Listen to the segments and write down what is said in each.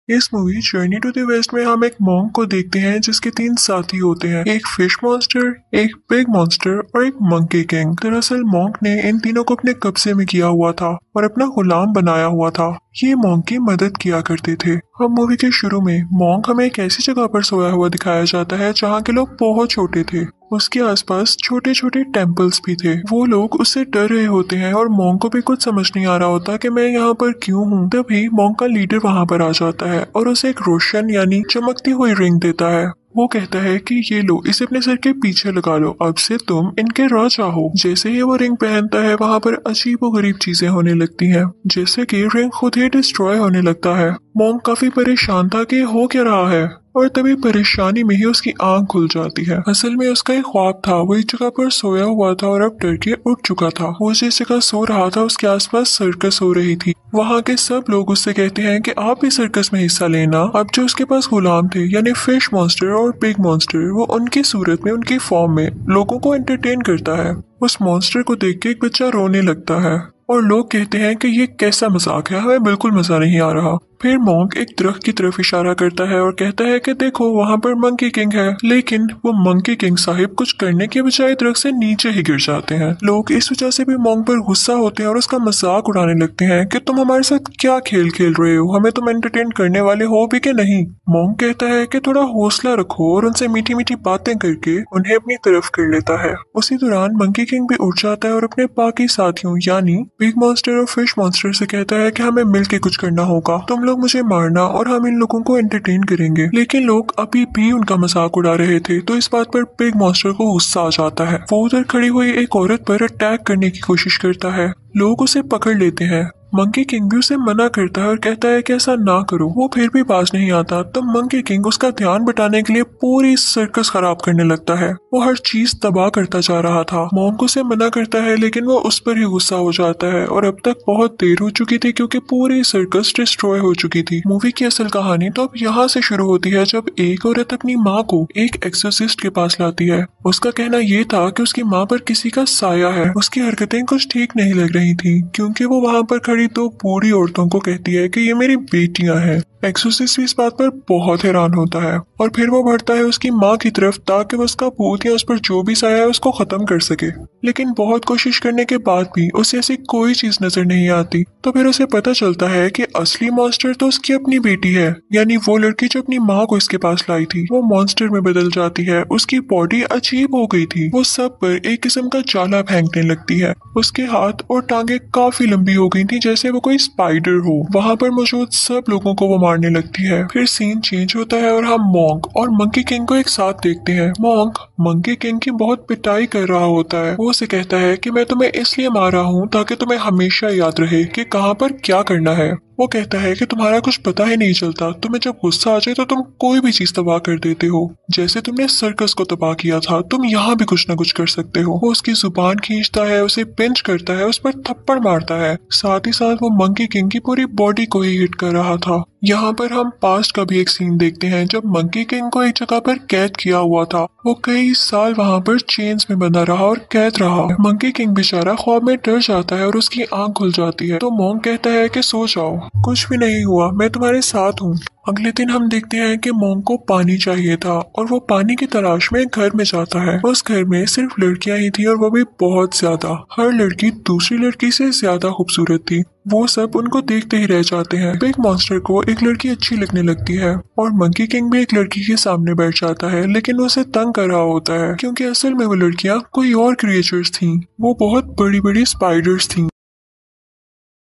इस movie Journey to the West में हम एक मॉन्क को देखते हैं जिसके तीन साथी होते हैं, एक फिश मॉन्स्टर, एक पिग मॉन्स्टर और एक मंकी किंग। दरअसल मॉन्क ने इन तीनों को अपने कब्जे में किया हुआ था और अपना गुलाम बनाया हुआ था। ये मॉन्क की मदद किया करते थे। हम मूवी के शुरू में मॉन्क हमें एक ऐसी जगह पर सोया हुआ दिखाया जाता है जहाँ के लोग बहुत छोटे थे। उसके आसपास छोटे छोटे टेम्पल्स भी थे। वो लोग उससे डर रहे होते हैं और मॉन्क को भी कुछ समझ नहीं आ रहा होता कि मैं यहाँ पर क्यों हूँ। तभी मॉन्क का लीडर वहाँ पर आ जाता है और उसे एक रोशन यानी चमकती हुई रिंग देता है। वो कहता है कि ये लो, इसे अपने सर के पीछे लगा लो, अब से तुम इनके राजा हो। जैसे ही वो रिंग पहनता है वहाँ पर अजीब व गरीब चीजें होने लगती हैं, जैसे कि रिंग खुद ही डिस्ट्रॉय होने लगता है। मॉन्क काफी परेशान था कि हो क्या रहा है और तभी परेशानी में ही उसकी आंख खुल जाती है। असल में उसका एक ख्वाब था, वो एक जगह पर सोया हुआ था और अब डर के उठ चुका था। वो जिस जगह सो रहा था उसके आसपास सर्कस हो रही थी। वहाँ के सब लोग उससे कहते हैं कि आप भी सर्कस में हिस्सा लेना। अब जो उसके पास गुलाम थे यानी फिश मॉन्स्टर और पिग मॉन्स्टर, वो उनकी सूरत में, उनकी फॉर्म में लोगों को एंटरटेन करता है। उस मॉन्स्टर को देख के एक बच्चा रोने लगता है और लोग कहते हैं कि ये कैसा मजाक है, हमें बिल्कुल मजा नहीं आ रहा। फिर मॉन्क एक दरख्त की तरफ इशारा करता है और कहता है कि देखो वहाँ पर मंकी किंग है। लेकिन वो मंकी किंग साहिब कुछ करने के बजाय दरख्त से नीचे ही गिर जाते हैं। लोग इस वजह से भी मॉन्क पर गुस्सा होते हैं और उसका मजाक उड़ाने लगते हैं कि तुम हमारे साथ क्या खेल खेल रहे हो, हमें तुम एंटरटेन करने वाले हो भी कि नहीं। मॉन्क कहता है कि थोड़ा हौसला रखो और उनसे मीठी मीठी बातें करके उन्हें अपनी तरफ कर लेता है। उसी दौरान मंकी किंग भी उठ जाता है और अपने बाकी साथियों यानी बिग मॉन्स्टर और फिश मॉन्स्टर से कहता है कि हमें मिलके कुछ करना होगा, तुम लोग मुझे मारना और हम इन लोगों को एंटरटेन करेंगे। लेकिन लोग अभी भी उनका मजाक उड़ा रहे थे, तो इस बात पर बिग मॉन्स्टर को गुस्सा आ जाता है। वो उधर खड़ी हुई एक औरत पर अटैक करने की कोशिश करता है। लोग उसे पकड़ लेते हैं। मंकी किंग भी उसे मना करता है और कहता है कि ऐसा ना करो। वो फिर भी बाज नहीं आता, तो मंकी किंग उसका ध्यान बटाने के लिए पूरी सर्कस खराब करने लगता है। वो हर चीज तबाह करता जा रहा था। मॉन्क उसे मना करता है लेकिन वो उस पर ही गुस्सा हो जाता है और अब तक बहुत देर हो चुकी थी क्योंकि पूरी सर्कस डिस्ट्रॉय हो चुकी थी। मूवी की असल कहानी तो अब यहाँ से शुरू होती है जब एक औरत अपनी माँ को एक एक्सोर्सिस्ट के पास लाती है। उसका कहना ये था कि उसकी माँ पर किसी का साया है। उसकी हरकतें कुछ ठीक नहीं लग रही थी क्योंकि वो वहाँ पर खड़ी तो बूढ़ी औरतों को कहती है कि ये मेरी बेटियां हैं। एक्सोर्सिस्ट भी इस बात पर बहुत हैरान होता है और फिर वो बढ़ता है उसकी माँ की तरफ ताकि वो उसका भूत या उस पर जो भी साया है उसको खत्म कर सके। लेकिन बहुत कोशिश करने के बाद भी उसे ऐसी कोई चीज नजर नहीं आती। तो फिर उसे पता चलता है कि असली मॉन्स्टर तो उसकी अपनी बेटी है, यानी वो लड़की जो अपनी माँ को इसके पास लाई थी वो मॉन्स्टर में बदल जाती है। उसकी बॉडी अजीब हो गई थी। वो सब पर एक किस्म का जाला फेंकने लगती है। उसके हाथ और टांगे काफी लंबी हो गई थी जैसे वो कोई स्पाइडर हो। वहाँ पर मौजूद सब लोगों को वो मारने लगती है। फिर सीन चेंज होता है और हम मॉन्क और मंकी किंग को एक साथ देखते हैं। मॉन्क मंकी किंग की बहुत पिटाई कर रहा होता है। वो उसे कहता है कि मैं तुम्हें इसलिए मार रहा हूँ ताकि तुम्हें हमेशा याद रहे कि कहाँ पर क्या करना है। वो कहता है कि तुम्हारा कुछ पता ही नहीं चलता, तुम्हें जब गुस्सा आ जाए तो तुम कोई भी चीज तबाह कर देते हो। जैसे तुमने सर्कस को तबाह किया था, तुम यहाँ भी कुछ न कुछ कर सकते हो। वो उसकी जुबान खींचता है, उसे पिंच करता है, उस पर थप्पड़ मारता है। साथ ही साथ वो मंकी किंग की पूरी बॉडी को ही हिट कर रहा था। यहाँ पर हम पास्ट का भी एक सीन देखते हैं जब मंकी किंग को एक जगह पर कैद किया हुआ था। वो कई साल वहाँ पर चेन्स में बंधा रहा और कैद रहा। मंकी किंग बेचारा ख्वाब में डर जाता है और उसकी आंख खुल जाती है। तो मॉन्क कहता है कि सो जाओ, कुछ भी नहीं हुआ, मैं तुम्हारे साथ हूँ। अगले दिन हम देखते हैं कि मॉन्क को पानी चाहिए था और वो पानी की तलाश में घर में जाता है। उस घर में सिर्फ लड़कियां ही थी और वो भी बहुत ज्यादा। हर लड़की दूसरी लड़की से ज्यादा खूबसूरत थी। वो सब उनको देखते ही रह जाते हैं। बिग मॉन्स्टर को एक लड़की अच्छी लगने लगती है और मंकी किंग भी एक लड़की के सामने बैठ जाता है, लेकिन वो उसे तंग कर रहा होता है क्योंकि असल में वो लड़कियां कोई और क्रिएचर्स थी। वो बहुत बड़ी बड़ी स्पाइडर्स थी।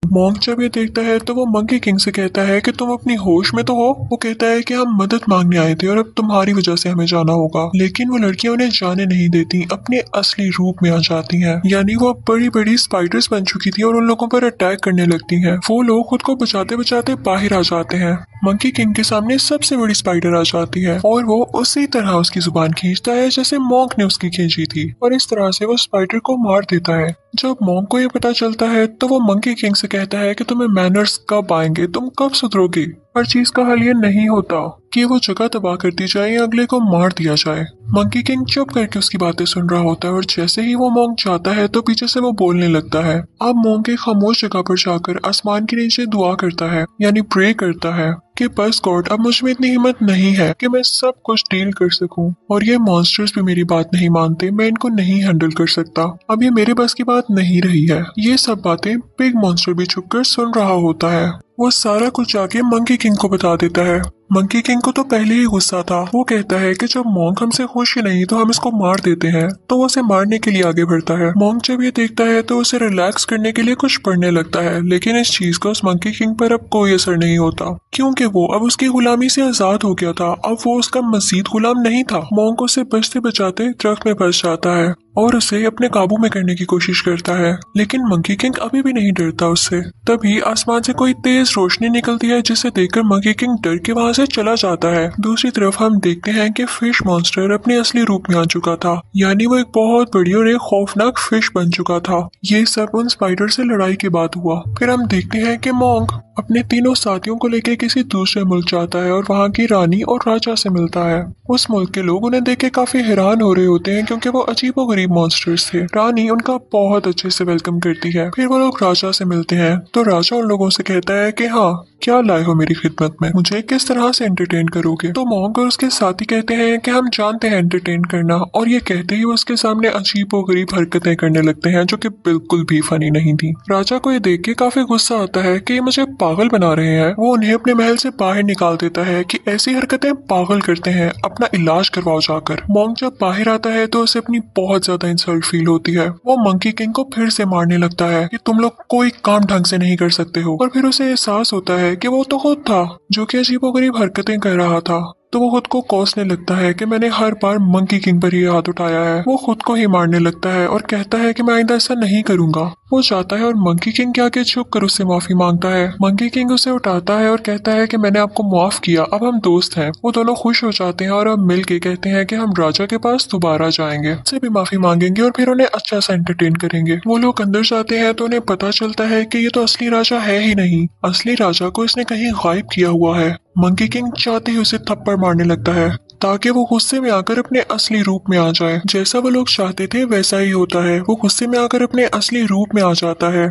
मॉन्क जब ये देखता है तो वो मंकी किंग से कहता है कि तुम अपनी होश में तो हो। वो कहता है कि हम मदद मांगने आए थे और अब तुम्हारी वजह से हमें जाना होगा। लेकिन वो लड़कियां उन्हें जाने नहीं देती, अपने असली रूप में आ जाती हैं। यानी वो बड़ी बड़ी स्पाइडर्स बन चुकी थी और उन लोगों पर अटैक करने लगती हैं। वो लोग खुद को बचाते बचाते बाहर आ जाते हैं। मंकी किंग के सामने सबसे बड़ी स्पाइडर आ जाती है और वो उसी तरह उसकी जुबान खींचता है जैसे मॉन्क ने उसकी खींची थी और इस तरह से वो स्पाइडर को मार देता है। जब मॉन्क को ये पता चलता है तो वो मंकी किंग से कहता है कि तुम्हें मैनर्स कब आएंगे, तुम कब सुधरोगे। हर चीज का हल ये नहीं होता कि वो जगह तबाह कर दी जाए या अगले को मार दिया जाए। मंकी किंग चुप करके उसकी बातें सुन रहा होता है और जैसे ही वो मोंग जाता है तो पीछे से वो बोलने लगता है। अब मोंग एक खामोश जगह पर जाकर आसमान के नीचे दुआ करता है, यानी प्रे करता है कि बस गॉड, अब मुझ में इतनी हिम्मत नहीं है कि मैं सब कुछ डील कर सकूं, और ये मॉन्स्टर्स भी मेरी बात नहीं मानते, मैं इनको नहीं हैंडल कर सकता, अब ये मेरे बस की बात नहीं रही है। ये सब बातें बिग मॉन्स्टर भी छुपकर सुन रहा होता है। वो सारा कुछ जाके मंकी किंग को बता देता है। मंकी किंग को तो पहले ही गुस्सा था। वो कहता है कि जब मोंग हमसे खुश ही नहीं तो हम इसको मार देते हैं, तो वो उसे मारने के लिए आगे बढ़ता है। मोंग जब ये देखता है तो उसे रिलैक्स करने के लिए कुछ पढ़ने लगता है, लेकिन इस चीज का उस मंकी किंग पर अब कोई असर नहीं होता, क्योंकि वो अब उसकी गुलामी से आजाद हो गया था। अब वो उसका मजीद गुलाम नहीं था। मोंग उसे बचते बचाते दरख्त में फंस जाता है और उसे अपने काबू में करने की कोशिश करता है, लेकिन मंकी किंग अभी भी नहीं डरता उससे। तभी आसमान से कोई तेज रोशनी निकलती है, जिसे देखकर मंकी किंग डर के वहां से चला जाता है। दूसरी तरफ हम देखते हैं कि फिश मॉन्स्टर अपने असली रूप में आ चुका था, यानी वो एक बहुत बड़ी और एक खौफनाक फिश बन चुका था। ये सब उन स्पाइडर से लड़ाई के बाद हुआ। फिर हम देखते हैं कि मोंग अपने तीनों साथियों को लेकर किसी दूसरे मुल्क जाता है और वहाँ की रानी और राजा से मिलता है। उस मुल्क के लोग उन्हें देख के काफी हैरान हो रहे होते हैं, क्योंकि वो अजीबोगरीब मॉन्स्टर्स थे। रानी उनका बहुत अच्छे से वेलकम करती है। फिर वो लोग राजा से मिलते हैं तो राजा उन लोगों से कहता है कि हाँ, क्या लाए हो मेरी खिदमत में, मुझे किस तरह से एंटरटेन करोगे। तो मोंग और उसके साथी कहते हैं कि हम जानते हैं एंटरटेन करना, और ये कहते ही वो उसके सामने अजीबोगरीब हरकतें करने लगते हैं जो कि बिल्कुल भी फनी नहीं थी। राजा को ये देख के काफी गुस्सा आता है कि ये मुझे पागल बना रहे हैं। वो उन्हें अपने महल से बाहर निकाल देता है कि ऐसी हरकतें पागल करते हैं, अपना इलाज करवाओ जाकर। मोंग जब बाहर आता है तो उसे अपनी बहुत ज्यादा इंसल्ट फील होती है। वो मंकी किंग को फिर से मारने लगता है कि तुम लोग कोई काम ढंग से नहीं कर सकते हो, और फिर उसे एहसास होता है कि वो तो खुद था जो कि अजीबोगरीब हरकतें कर रहा था। तो वो खुद को कोसने लगता है कि मैंने हर बार मंकी किंग पर ही हाथ उठाया है। वो खुद को ही मारने लगता है और कहता है कि मैं आइंदा ऐसा नहीं करूंगा। वो जाता है और मंकी किंग के आगे झुक कर उससे माफी मांगता है। मंकी किंग उसे उठाता है और कहता है कि मैंने आपको माफ किया, अब हम दोस्त हैं। वो दोनों खुश हो जाते हैं और अब मिल के कहते हैं कि हम राजा के पास दोबारा जाएंगे, उससे भी माफी मांगेंगे और फिर उन्हें अच्छा सा एंटरटेन करेंगे। वो लोग अंदर जाते हैं तो उन्हें पता चलता है कि ये तो असली राजा है ही नहीं, असली राजा को इसने कहीं गायब किया हुआ है। मंकी किंग चाहते ही उसे थप्पड़ मारने लगता है ताकि वो गुस्से में आकर अपने असली रूप में आ जाए। जैसा वो लोग चाहते थे वैसा ही होता है, वो गुस्से में आकर अपने असली रूप में आ जाता है।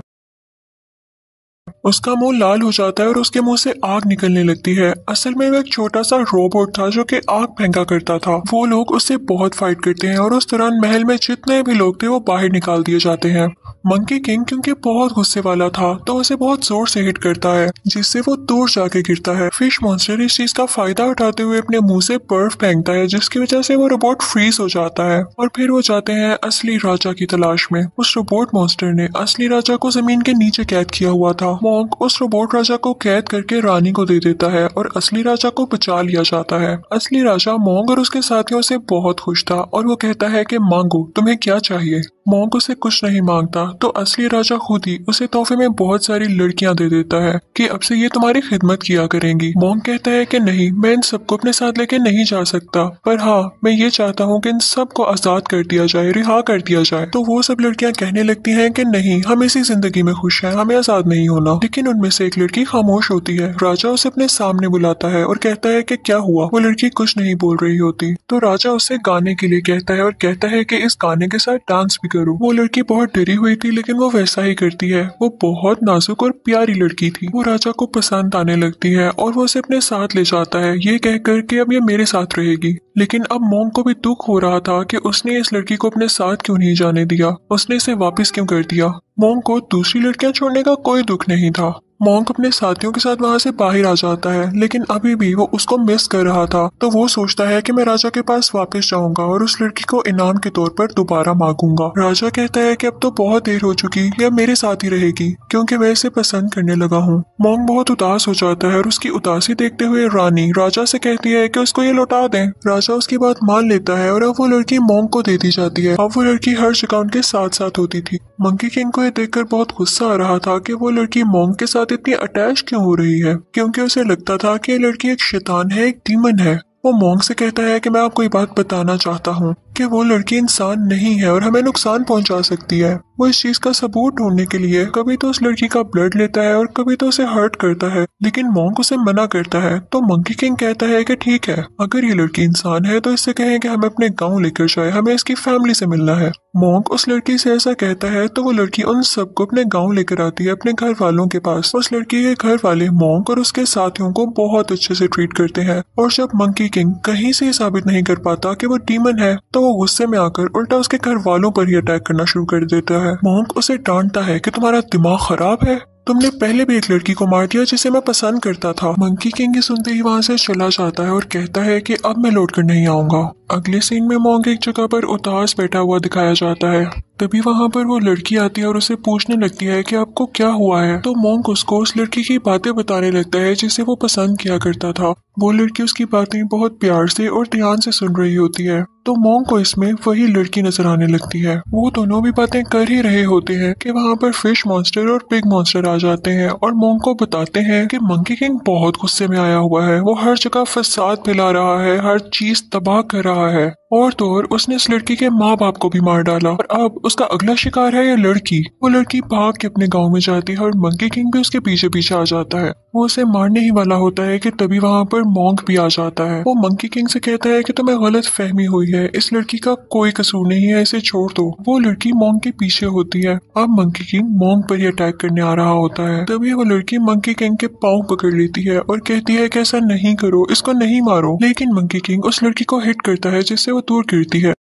उसका मुंह लाल हो जाता है और उसके मुंह से आग निकलने लगती है। असल में वो एक छोटा सा रोबोट था जो कि आग फेंका करता था। वो लोग उससे बहुत फाइट करते हैं और उस दौरान महल में जितने भी लोग थे वो बाहर निकाल दिए जाते हैं। मंकी किंग क्योंकि बहुत गुस्से वाला था तो उसे बहुत जोर से हिट करता है, जिससे वो दूर जाके गिरता है। फिश मॉन्स्टर इस चीज का फायदा उठाते हुए अपने मुंह से बर्फ फेंकता है, जिसकी वजह से वो रोबोट फ्रीज हो जाता है। और फिर वो जाते हैं असली राजा की तलाश में। उस रोबोट मॉन्स्टर ने असली राजा को जमीन के नीचे कैद किया हुआ था। मोंग उस रोबोट राजा को कैद करके रानी को दे देता है और असली राजा को बचा लिया जाता है। असली राजा मोंग और उसके साथियों से बहुत खुश था और वो कहता है कि मांगो, तुम्हें क्या चाहिए। मोंग उसे कुछ नहीं मांगता तो असली राजा खुद ही उसे तोहफे में बहुत सारी लड़कियां दे देता है कि अब से ये तुम्हारी खिदमत किया करेंगी। मोंग कहता है कि नहीं, मैं इन सबको अपने साथ लेके नहीं जा सकता, पर हाँ, मैं ये चाहता हूँ कि इन सबको आजाद कर दिया जाए, रिहा कर दिया जाए। तो वो सब लड़कियां कहने लगती हैं कि नहीं, हम इसी जिंदगी में खुश हैं, हमें आजाद नहीं होना। लेकिन उनमें से एक लड़की खामोश होती है। राजा उसे अपने सामने बुलाता है और कहता है कि क्या हुआ। वो लड़की कुछ नहीं बोल रही होती तो राजा उसे गाने के लिए कहता है और कहता है कि इस गाने के साथ डांस भी करो। वो लड़की बहुत डरी हुई थी लेकिन वो वैसा ही करती है। वो बहुत नाजुक और प्यारी लड़की थी। वो राजा को पसंद आने लगती है और वो उसे अपने साथ ले जाता है, ये कहकर कि अब ये मेरे साथ रहेगी। लेकिन अब मोंग को भी दुख हो रहा था कि उसने इस लड़की को अपने साथ क्यों नहीं जाने दिया, उसने इसे वापस क्यों कर दिया। मोंग को दूसरी लड़कियां छोड़ने का कोई दुख नहीं था। मोंग अपने साथियों के साथ वहां से बाहर आ जाता है, लेकिन अभी भी वो उसको मिस कर रहा था। तो वो सोचता है कि मैं राजा के पास वापस जाऊंगा और उस लड़की को इनाम के तौर पर दोबारा मांगूंगा। राजा कहता है कि अब तो बहुत देर हो चुकी, ये अब मेरे साथ ही रहेगी क्योंकि मैं इसे पसंद करने लगा हूँ। मोंग बहुत उदास हो जाता है और उसकी उदासी देखते हुए रानी राजा से कहती है कि उसको ये लौटा दें। राजा उसकी बात मान लेता है और अब वो लड़की मोंग को दे दी जाती है। अब वो लड़की हर जगह उनके साथ साथ होती थी। मंकी किंग को ये देखकर बहुत गुस्सा आ रहा था कि वो लड़की मोंग के साथ इतनी अटैच क्यों हो रही है, क्योंकि उसे लगता था कि ये लड़की एक शैतान है, एक डीमन है। वो मोंग से कहता है कि मैं आपको ये बात बताना चाहता हूँ कि वो लड़की इंसान नहीं है और हमें नुकसान पहुंचा सकती है। वो इस चीज का सबूत ढूंढने के लिए कभी तो उस लड़की का ब्लड लेता है और कभी तो उसे हर्ट करता है, लेकिन मॉन्क उसे मना करता है। तो मंकी किंग कहता है कि ठीक है, अगर ये लड़की इंसान है तो इससे कहें कि हमें अपने गांव लेकर जाए, हमें इसकी फैमिली से मिलना है। मॉन्क उस लड़की से ऐसा कहता है तो वो लड़की उन सबको अपने गांव लेकर आती है, अपने घर वालों के पास। उस लड़की के घर वाले मॉन्क और उसके साथियों को बहुत अच्छे से ट्रीट करते हैं, और जब मंकी किंग कहीं से साबित नहीं कर पाता कि वो डीमन है तो वो गुस्से में आकर उल्टा उसके घर वालों पर ही अटैक करना शुरू कर देता है। मॉन्क उसे डांटता है कि तुम्हारा दिमाग खराब है, तुमने पहले भी एक लड़की को मार दिया जिसे मैं पसंद करता था। मंकी किंग ये सुनते ही वहाँ से चला जाता है और कहता है कि अब मैं लौट कर नहीं आऊंगा। अगले सीन में मॉन्क एक जगह पर उदास बैठा हुआ दिखाया जाता है। तभी वहाँ पर वो लड़की आती है और उसे पूछने लगती है कि आपको क्या हुआ है। तो मॉन्क उसको उस लड़की की बातें बताने लगता है जिसे वो पसंद किया करता था। वो लड़की उसकी बातें बहुत प्यार से और ध्यान से सुन रही होती है, तो मॉन्क को इसमें वही लड़की नजर आने लगती है। वो दोनों भी बातें कर ही रहे होते हैं कि वहाँ पर फिश मॉन्स्टर और पिग मॉन्स्टर आ जाते हैं और मॉन्क को बताते हैं कि मंकी किंग बहुत गुस्से में आया हुआ है, वो हर जगह फसाद फैला रहा है, हर चीज तबाह कर रहा है, और तो और उसने इस लड़की के माँ बाप को भी मार डाला और अब उसका अगला शिकार है ये लड़की। वो लड़की भाग के अपने गांव में जाती है और मंकी किंग भी उसके पीछे पीछे आ जाता है। वो उसे मारने ही वाला होता है कि तभी वहाँ पर मॉन्क भी आ जाता है। वो मंकी किंग से कहता है कि तुम्हें गलत फहमी हुई है, इस लड़की का कोई कसूर नहीं है, इसे छोड़ दो। वो लड़की मॉन्क के पीछे होती है। अब मंकी किंग मॉन्क पर ही अटैक करने आ रहा होता है। तभी वो लड़की मंकी किंग के पाँव पकड़ लेती है और कहती है कि ऐसा नहीं करो, इसको नहीं मारो, लेकिन मंकी किंग उस लड़की को हिट करता है जिससे वो दूर गिरती है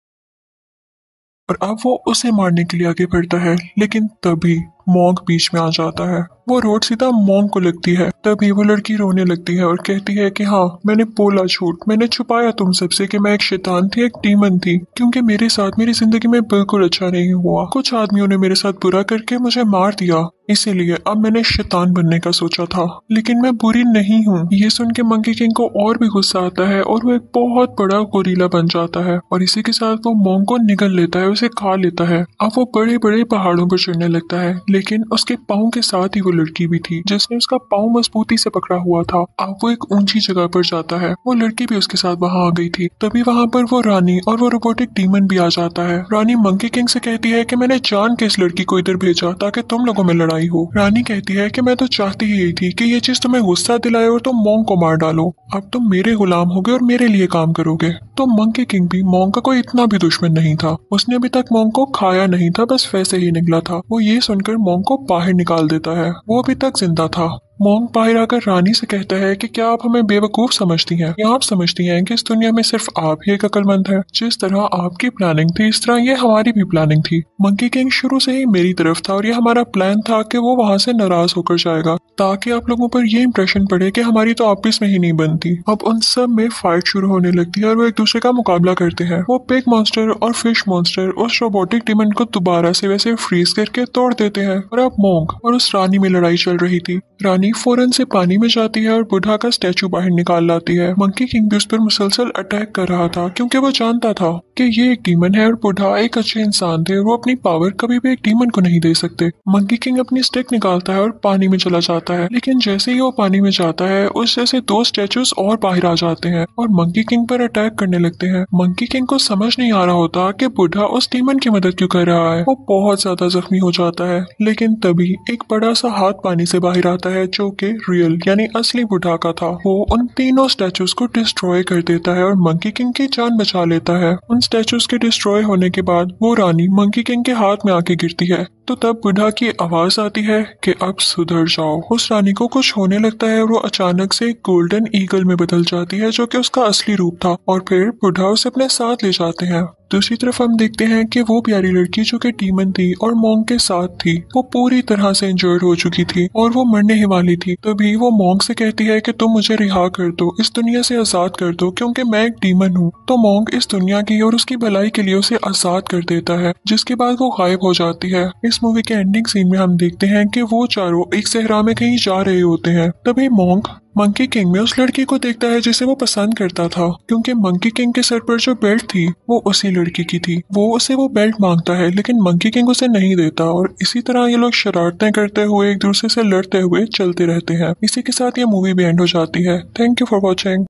और अब वो उसे मारने के लिए आगे बढ़ता है, लेकिन तभी मॉन्क बीच में आ जाता है। वो रोड सीधा मॉन्क को लगती है। तभी वो लड़की रोने लगती है और कहती है कि हाँ, मैंने बोला झूठ, मैंने छुपाया तुम सबसे कि मैं एक शैतान थी, एक डीमन थी, क्योंकि मेरे साथ मेरी जिंदगी में बिल्कुल अच्छा नहीं हुआ। कुछ आदमियों ने मेरे साथ बुरा करके मुझे मार दिया, इसीलिए अब मैंने शैतान बनने का सोचा था, लेकिन मैं बुरी नहीं हूँ। ये सुन के मंकी किंग को और भी गुस्सा आता है और वो एक बहुत बड़ा गोरिल्ला बन जाता है और इसी के साथ वो मॉन्क को निगल लेता है, उसे खा लेता है। अब वो बड़े बड़े पहाड़ों पर चढ़ने लगता है, लेकिन उसके पाँव के साथ ही वो लड़की भी थी जिसने उसका पाँव मजबूती से पकड़ा हुआ था। अब वो एक ऊंची जगह पर जाता है, वो लड़की भी उसके साथ वहाँ आ गई थी। तभी वहाँ पर वो रानी और वो रोबोटिक डीमन भी आ जाता है। रानी मंकी किंग से कहती है कि मैंने जान के इस लड़की को इधर भेजा ताकि तुम लोगों में लड़ाई हो। रानी कहती है कि मैं तो चाहती ही यही थी कि ये चीज तुम्हें गुस्सा दिलाए और तुम मॉन्क को मार डालो। अब तुम मेरे गुलाम होगे और मेरे लिए काम करोगे। तो मंकी किंग भी मॉन्क का कोई इतना भी दुश्मन नहीं था, उसने अभी तक मॉन्क को खाया नहीं था, बस वैसे ही निकला था। वो ये सुनकर मॉन्क को बाहर निकाल देता है। वो अभी तक जिंदा था। मॉन्क बाहर आकर रानी से कहता है कि क्या आप हमें बेवकूफ समझती हैं, या आप समझती हैं कि इस दुनिया में सिर्फ आप ही एक अक्लमंद है। जिस तरह आपकी प्लानिंग थी इस तरह ये हमारी भी प्लानिंग थी। मंकी किंग शुरू से ही मेरी तरफ था और ये हमारा प्लान था कि वो वहाँ से नाराज होकर जाएगा ताकि आप लोगों पर ये इंप्रेशन पड़े कि हमारी तो आपस में ही नहीं बनती। अब उन सब में फाइट शुरू होने लगती है और वो एक दूसरे का मुकाबला करते हैं। वो पिग मॉन्स्टर और फिश मॉन्स्टर उस रोबोटिक डीमन को दोबारा से वैसे फ्रीज करके तोड़ देते हैं और अब मॉन्क और उस रानी में लड़ाई चल रही थी। रानी फौरन से पानी में जाती है और बुढ़ा का स्टैचू बाहर निकाल लाती है। मंकी किंग भी उस पर मुसलसल अटैक कर रहा था क्योंकि वो जानता था कि ये एक डीमन है और बुढ़ा एक अच्छे इंसान थे और वो अपनी पावर कभी भी एक डीमन को नहीं दे सकते। मंकी किंग अपनी स्टिक निकालता है और पानी में चला जाता है, लेकिन जैसे ही वो पानी में जाता है उस जैसे दो स्टैचूज और बाहर आ जाते हैं और मंकी किंग पर अटैक करने लगते हैं। मंकी किंग को समझ नहीं आ रहा होता कि बुढ़ा उस डीमन की मदद क्यों कर रहा है। वो बहुत ज्यादा जख्मी हो जाता है, लेकिन तभी एक बड़ा सा हाथ पानी से बाहर आता है जो कि रियल यानी असली बुढ़ा का था। वो उन तीनों स्टैचूज को डिस्ट्रॉय कर देता है और मंकी किंग की जान बचा लेता है। उन स्टैचूज के डिस्ट्रॉय होने के बाद वो रानी मंकी किंग के हाथ में आके गिरती है, तो तब बुढ़ा की आवाज आती है कि अब सुधर जाओ। उस रानी को कुछ होने लगता है और वो अचानक से गोल्डन ईगल में बदल जाती है जो कि उसका असली रूप था और फिर बुढ़ा उसे अपने साथ ले जाते हैं। दूसरी तरफ हम देखते हैं कि वो प्यारी लड़की जो कि डीमन थी और मॉन्क के साथ थी, वो पूरी तरह से इंजर्ड हो चुकी थी और वो मरने ही वाली थी। तभी वो मॉन्क से कहती है कि तुम मुझे रिहा कर दो, इस दुनिया से आजाद कर दो क्योंकि मैं एक डीमन हूँ। तो मॉन्क इस दुनिया की और उसकी भलाई के लिए उसे आजाद कर देता है, जिसके बाद वो गायब हो जाती है। इस मूवी के एंडिंग सीन में हम देखते हैं कि वो चारों एक सहरा में कहीं जा रहे होते हैं। तभी मॉन्क मंकी किंग में उस लड़की को देखता है जिसे वो पसंद करता था, क्योंकि मंकी किंग के सर पर जो बेल्ट थी वो उसी लड़की की थी। वो उसे वो बेल्ट मांगता है लेकिन मंकी किंग उसे नहीं देता और इसी तरह ये लोग शरारतें करते हुए एक दूसरे से लड़ते हुए चलते रहते हैं। इसी के साथ ये मूवी भी एंड हो जाती है। Thank you for watching.